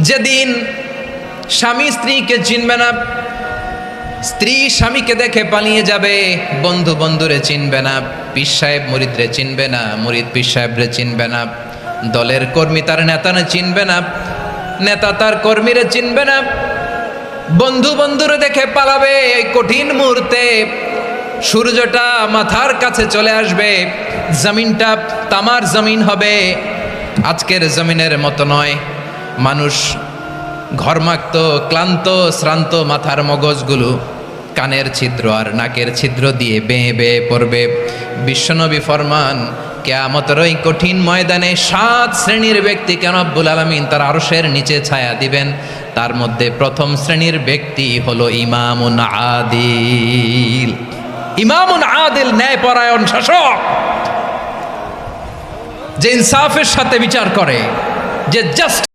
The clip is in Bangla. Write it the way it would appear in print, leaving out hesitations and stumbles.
যেদিন স্বামী স্ত্রীকে চিনবে না, স্ত্রী স্বামীকে দেখে পালিয়ে যাবে, বন্ধু বন্ধুরে চিনবে না, পীর সাহেব মুরিদরে চিনবে না, মুরিদ পীর সাহেবরে চিনবে না, দলের কর্মী তার নেতারে চিনবে না, নেতা তার কর্মীরে চিনবে না, বন্ধু বন্ধুরে দেখে পালাবে। এই কঠিন মুহূর্তে সূর্যটা মাথার কাছে চলে আসবে, জমিনটা তামার জমিন হবে। আজকের জমিনের মতো নয়, মানুষ ঘর্মাক্ত, ক্লান্ত, শ্রান্ত মাথার মগজগুলো কানের ছিদ্র আর নাকের ছিদ্র দিয়ে বেয়ে বেয়ে পড়বে। বিশ্বনবী ফরমান, কিয়ামতের ওই কঠিন ময়দানে 7 শ্রেণীর ব্যক্তিকে রব্বুল আলামিন তার আরশের নিচে ছায়া দিবেন। তার মধ্যে প্রথম শ্রেণীর ব্যক্তি হলো ইমামুন আদিল। ইমামুন আদিল, ন্যায়পরায়ণ শাসক, যে ইনসাফের সাথে বিচার করে, যে জাস্ট